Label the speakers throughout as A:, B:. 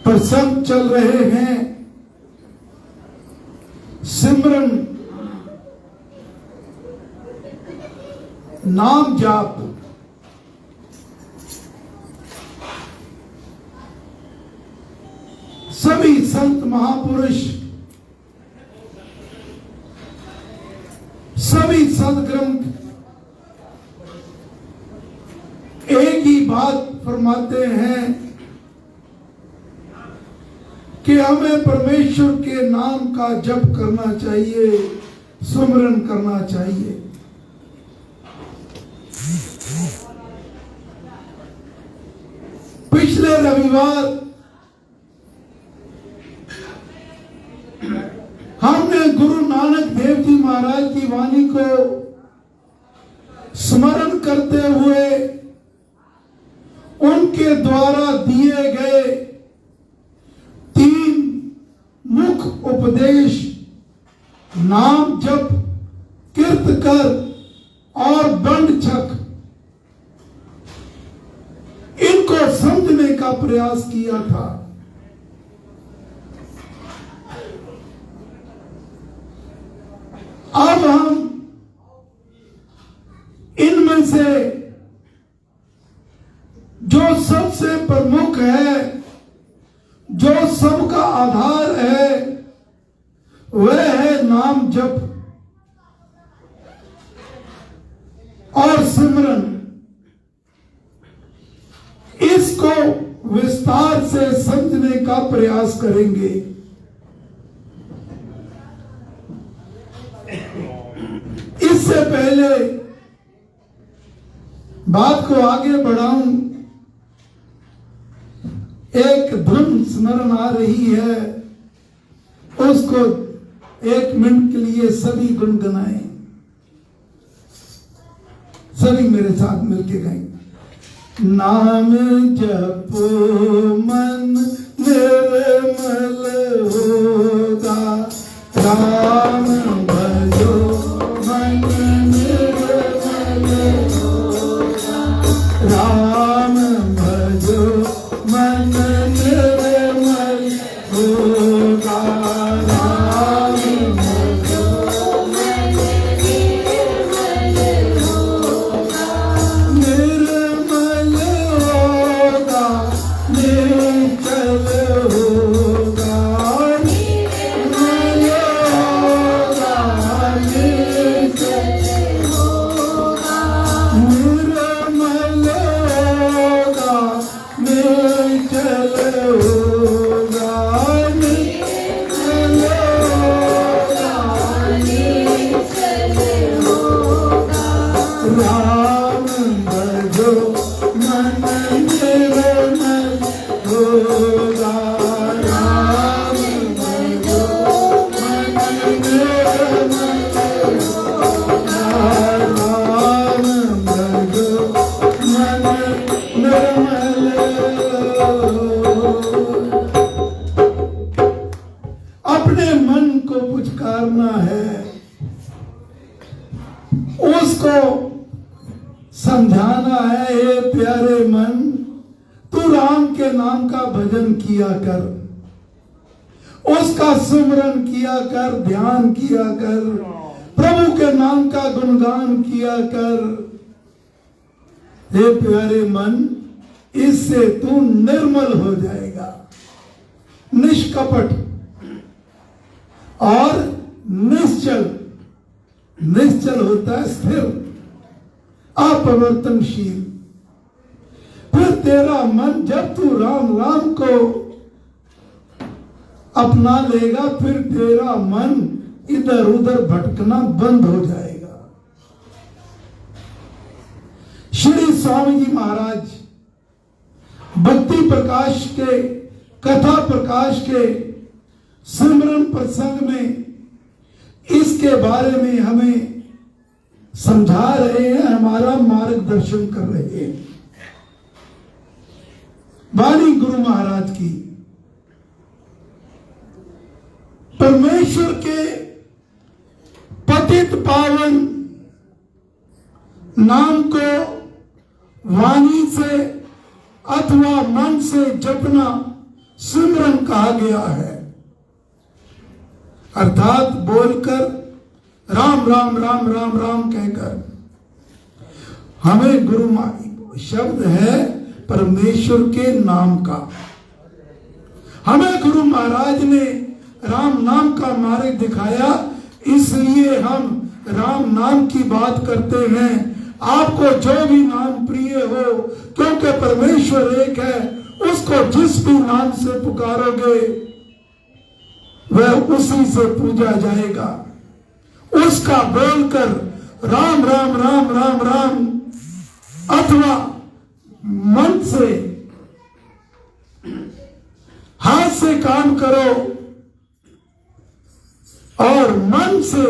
A: प्रसंग चल रहे हैं। सिमरन, नाम जाप, सभी संत महापुरुष, सभी सदग्रंथ एक ही बात फरमाते हैं कि हमें परमेश्वर के नाम का जप करना चाहिए, सुमरन करना चाहिए। पिछले रविवार हमने गुरु नानक देव जी महाराज की वाणी को स्मरण करते हुए उनके द्वारा दिए गए 3 मुख्य उपदेश, नाम जप, कीर्त कर और दंड छक, इनको समझने का प्रयास किया था। अब हम इनमें से जो सबसे प्रमुख है, जो सबका आधार है, वह है नाम जप और सिमरन। इसको विस्तार से समझने का प्रयास करेंगे। इससे पहले बात को आगे बढ़ाऊं, एक धुन स्मरण आ रही है, उसको 1 मिनट के लिए सभी गुनगुनाएं। सभी मेरे साथ मिलके गाएंगे। नाम जपो मन निर्मल होगा, राम भजो मन निर्मल होगा, राम भजो मन निर्मल होगा, राम भजो मन निर्मल होगा, निर्मल होगा, निश्चल होगा, निर्मल होगा, निश्चल होगा, निर्मल होगा, निश्चल होगा, निर्मल होगा, निश्चल होगा, राम भजो मन निर्मल होगा, राम भजो मन निर्मल होगा, राम भजो मन निर्मल होगा। अपने मन को पुचकारना है, उसको समझाना है, हे प्यारे मन, तू राम के नाम का भजन किया कर, उसका सुमरन किया कर, ध्यान किया कर, प्रभु के नाम का गुणगान किया कर। हे प्यारे मन, इससे तू निर्मल हो जाएगा, निष्कपट और निश्चल। निश्चल होता है स्थिर, अपरिवर्तनशील। फिर तेरा मन, जब तू राम राम को अपना लेगा, फिर तेरा मन इधर उधर भटकना बंद हो जाएगा। श्री स्वामी जी महाराज भक्ति प्रकाश के, कथा प्रकाश के सिमरन प्रसंग में इसके बारे में हमें समझा रहे हैं, हमारा मार्गदर्शन कर रहे हैं। वाणी गुरु महाराज की, परमेश्वर के पतित पावन नाम को वाणी से अथवा मन से जपना सिमरन कहा गया है, अर्थात बोलकर राम राम राम राम राम कहकर। हमें गुरु शब्द है परमेश्वर के नाम का। हमें गुरु महाराज ने राम नाम का मार्ग दिखाया, इसलिए हम राम नाम की बात करते हैं। आपको जो भी नाम प्रिय हो, क्योंकि परमेश्वर एक है, उसको जिस भी नाम से पुकारोगे वह उसी से पूजा जाएगा। उसका बोलकर राम राम राम राम राम, अथवा मन से हाथ से काम करो और मन से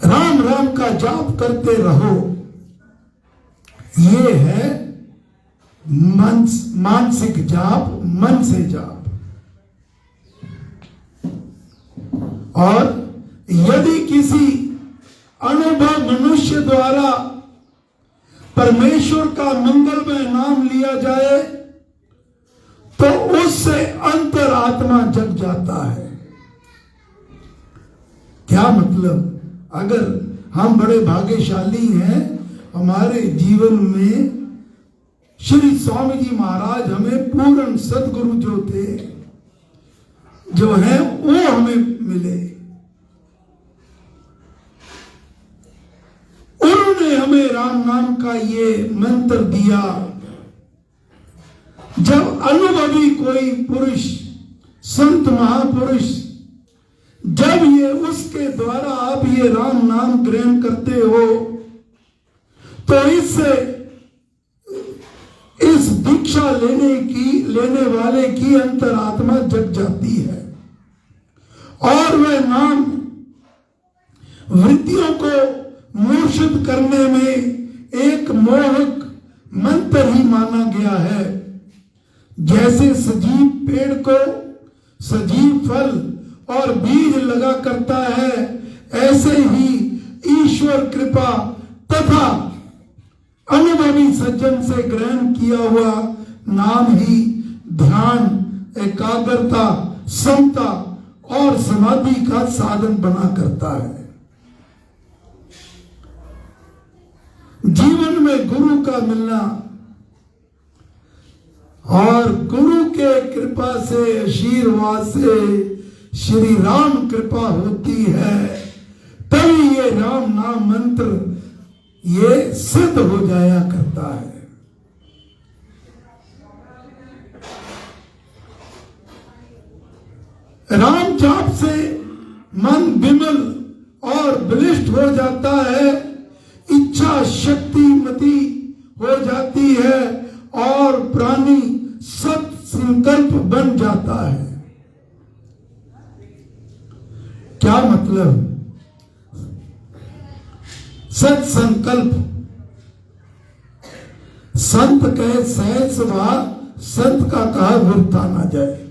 A: राम राम का जाप करते रहो। ये है मानसिक जाप, मन से जाप। और यदि किसी अनुभव मनुष्य द्वारा परमेश्वर का मंगलमय नाम लिया जाए तो उससे अंतरात्मा जग जाता है। क्या मतलब? अगर हम बड़े भाग्यशाली हैं, हमारे जीवन में श्री स्वामी जी महाराज हमें पूर्ण सदगुरु जो थे, जो है, वो हमें मिले। उन्होंने हमें राम नाम का ये मंत्र दिया। जब अनुभवी कोई पुरुष, संत महापुरुष, जब ये उसके द्वारा आप ये राम नाम ग्रहण करते हो तो इससे इस दीक्षा लेने वाले की अंतरात्मा जग जाती है और वह नाम वृत्तियों को मूर्छित करने में एक मोहक मंत्र ही माना गया है। जैसे सजीव पेड़ को सजीव फल और बीज लगा करता है, ऐसे ही ईश्वर कृपा तथा अनुभवी सज्जन से ग्रहण किया हुआ नाम ही ध्यान, एकाग्रता, समता और समाधि का साधन बना करता है। जीवन में गुरु का मिलना और गुरु के कृपा से, आशीर्वाद से श्री राम कृपा होती है, तभी ये राम नाम मंत्र ये सिद्ध हो जाया करता है। राम जाप से मन विमल और बलिष्ठ हो जाता है, इच्छा शक्तिमती हो जाती है और प्राणी सत संकल्प बन जाता है। क्या मतलब? सत संकल्प, संत कहे सहज स्वभाव, संत का कहा वृथा ना जाए।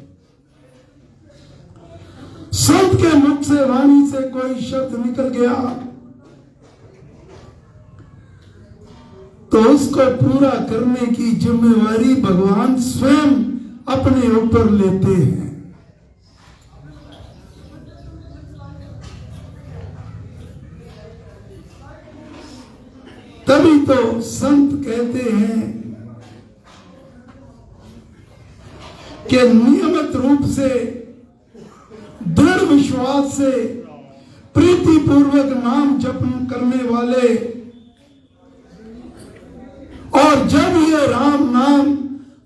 A: संत के मुख से, वाणी से कोई शब्द निकल गया तो उसको पूरा करने की जिम्मेवारी भगवान स्वयं अपने ऊपर लेते हैं। तभी तो संत कहते हैं कि नियमित रूप से, दृढ़ विश्वास से, प्रीति पूर्वक नाम जपन करने वाले, और जब ये राम नाम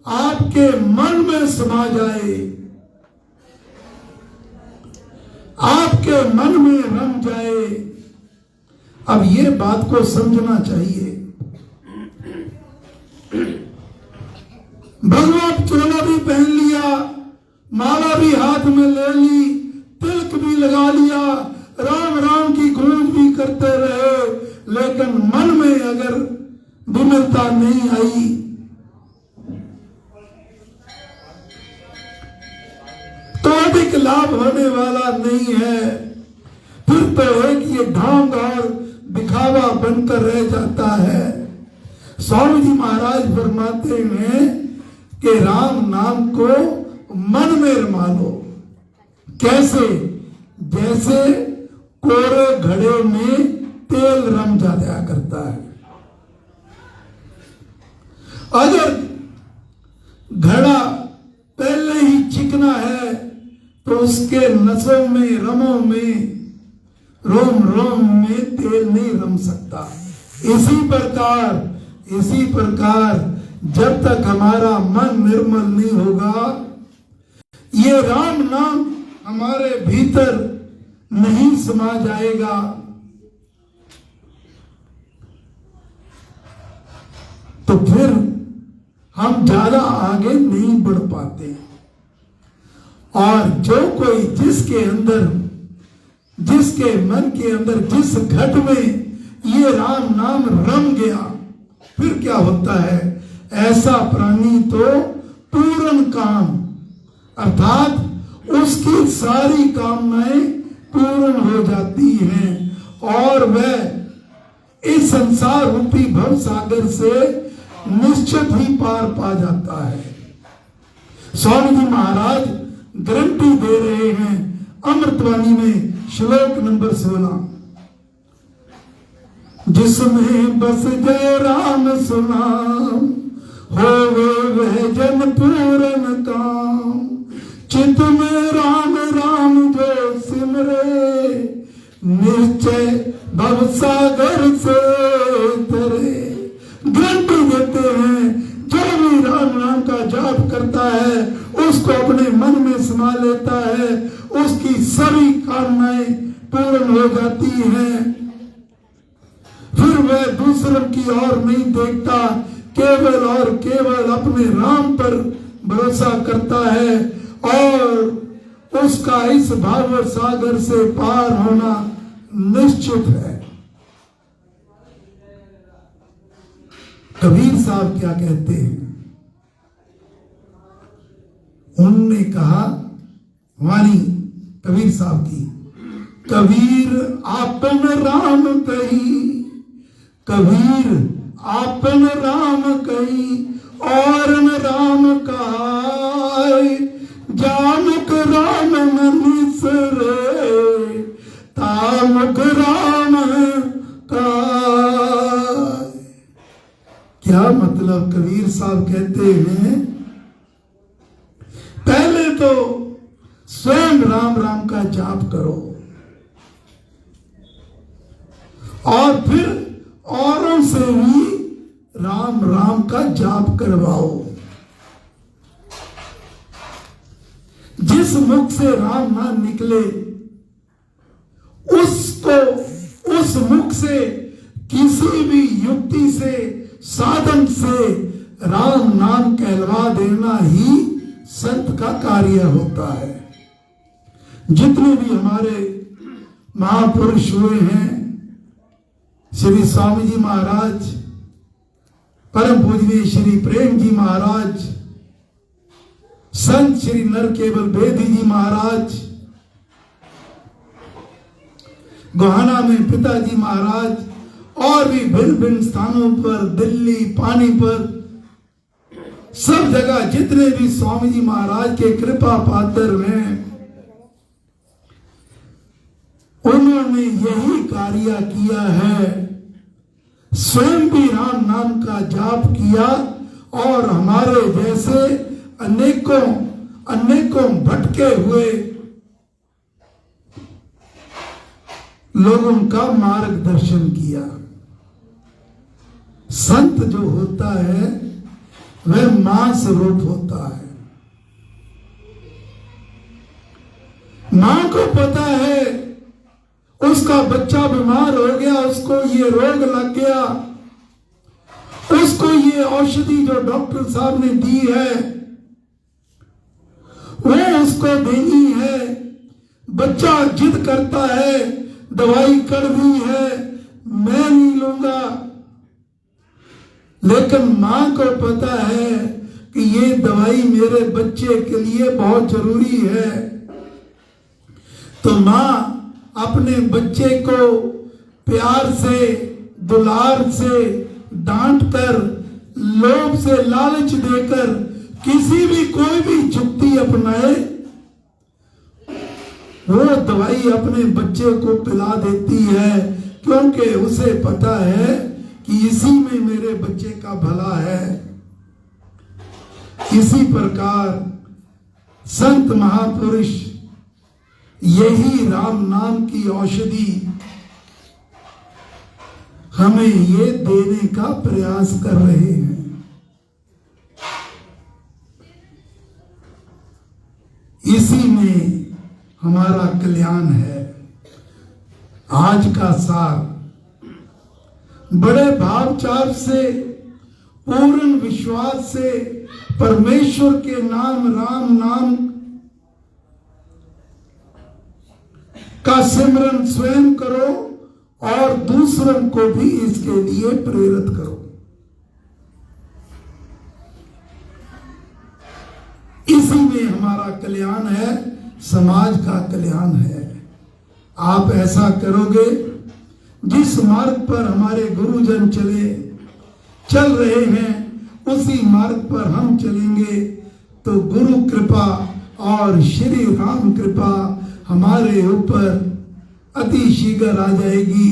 A: आपके मन में समा जाए, आपके मन में रम जाए, अब ये बात को समझना चाहिए। भगवा चोला भी पहन लिया, माला भी हाथ में ले ली, तिलक भी लगा लिया, राम राम की गूंज भी करते रहे, लेकिन मन में अगर विमलता नहीं आई तो अधिक लाभ होने वाला नहीं है। फिर तो एक ये ढोंग और दिखावा बनकर रह जाता है। स्वामी जी महाराज फरमाते हैं कि राम नाम को मन में रमा लो। कैसे? जैसे कोरे घड़े में तेल रम जाया करता है। अगर घड़ा पहले ही चिकना है तो उसके नसों में, रमों में, रोम रोम में तेल नहीं रम सकता। इसी प्रकार जब तक हमारा मन निर्मल नहीं होगा, ये राम नाम हमारे भीतर नहीं समा जाएगा, तो फिर हम ज्यादा आगे नहीं बढ़ पाते। और जो कोई जिसके मन के अंदर जिस घट में ये राम नाम रम गया, फिर क्या होता है? ऐसा प्राणी तो पूर्ण काम, अर्थात उसकी सारी कामनाएं पूर्ण हो जाती हैं और वह इस संसार रूपी भव सागर से निश्चित ही पार पा जाता है। स्वामी जी महाराज गारंटी दे रहे हैं अमृतवाणी में, श्लोक नंबर 16, जिसमें बस जय राम सुनाम, होवे वह जन पूर्ण काम। चित में राम राम जो सिमरे, निश्चय भव सागर से तरे। गारंटी देते हैं जो भी राम नाम का जाप करता है, उसको अपने मन में समा लेता है, उसकी सभी कामनाएं पूर्ण हो जाती हैं। फिर वह दूसरों की ओर नहीं देखता, केवल और केवल अपने राम पर भरोसा करता है और उसका इस भाव सागर से पार होना निश्चित है। कबीर साहब क्या कहते हैं? उन्होंने कहा, वाणी कबीर साहब की, कबीर आपन राम कही, कबीर आपन राम कही, और न राम कहाय। जामुक राम न निसरे, तामुक राम कहाय। क्या मतलब? कबीर साहब कहते हैं पहले तो स्वयं राम राम का जाप करो और फिर औरों से भी राम राम का जाप करवाओ। जिस मुख से राम नाम निकले उसको उस मुख से किसी भी युक्ति से, साधन से राम नाम कहलवा देना ही संत का कार्य होता है। जितने भी हमारे महापुरुष हुए हैं, श्री स्वामी जी महाराज, परम पूजनीय श्री प्रेम जी महाराज, संत श्री नरकेवल बेदी जी महाराज, गोहाना में पिताजी महाराज, और भी भिन्न भिन्न स्थानों पर, दिल्ली, पानीपत, सब जगह जितने भी स्वामी जी महाराज के कृपा पात्र हैं, उन्होंने यही कार्य किया है। स्वयं भी राम नाम का जाप किया और हमारे जैसे अनेकों अनेकों भटके हुए लोगों का मार्गदर्शन किया। संत जो होता है वह मां स्वरूप होता है। मां को पता है उसका बच्चा बीमार हो गया, उसको ये रोग लग गया, उसको ये औषधि जो डॉक्टर साहब ने दी है वो उसको देनी है। बच्चा जिद करता है, दवाई कड़वी है, मैं नहीं लूंगा, लेकिन मां को पता है कि ये दवाई मेरे बच्चे के लिए बहुत जरूरी है। तो मां अपने बच्चे को प्यार से, दुलार से, डांट कर, लोभ से लालच देकर किसी भी कोई भी युक्ति अपनाए, वो दवाई अपने बच्चे को पिला देती है, क्योंकि उसे पता है कि इसी में मेरे बच्चे का भला है। इसी प्रकार संत महापुरुष यही राम नाम की औषधि हमें ये देने का प्रयास कर रहे हैं। इसी में हमारा कल्याण है। आज का सार बड़े भावचार से, पूर्ण विश्वास से परमेश्वर के नाम, राम नाम का सिमरन स्वयं करो और दूसरों को भी इसके लिए प्रेरित करो। इसी में हमारा कल्याण है, समाज का कल्याण है। आप ऐसा करोगे, जिस मार्ग पर हमारे गुरुजन चल रहे हैं, उसी मार्ग पर हम चलेंगे तो गुरु कृपा और श्री राम कृपा हमारे ऊपर अति शीघ्र आ जाएगी।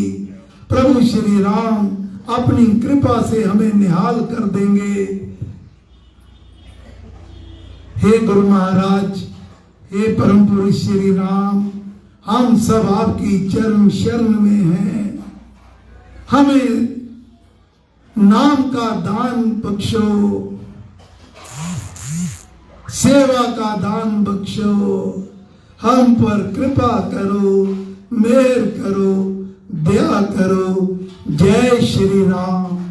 A: प्रभु श्री राम अपनी कृपा से हमें निहाल कर देंगे। हे गुरु महाराज, हे परम पुरुष श्री राम, हम सब आपकी चरण शरण में हैं। हमें नाम का दान बख्शो, सेवा का दान बख्शो, हम पर कृपा करो, मेहर करो, दया करो। जय श्री राम।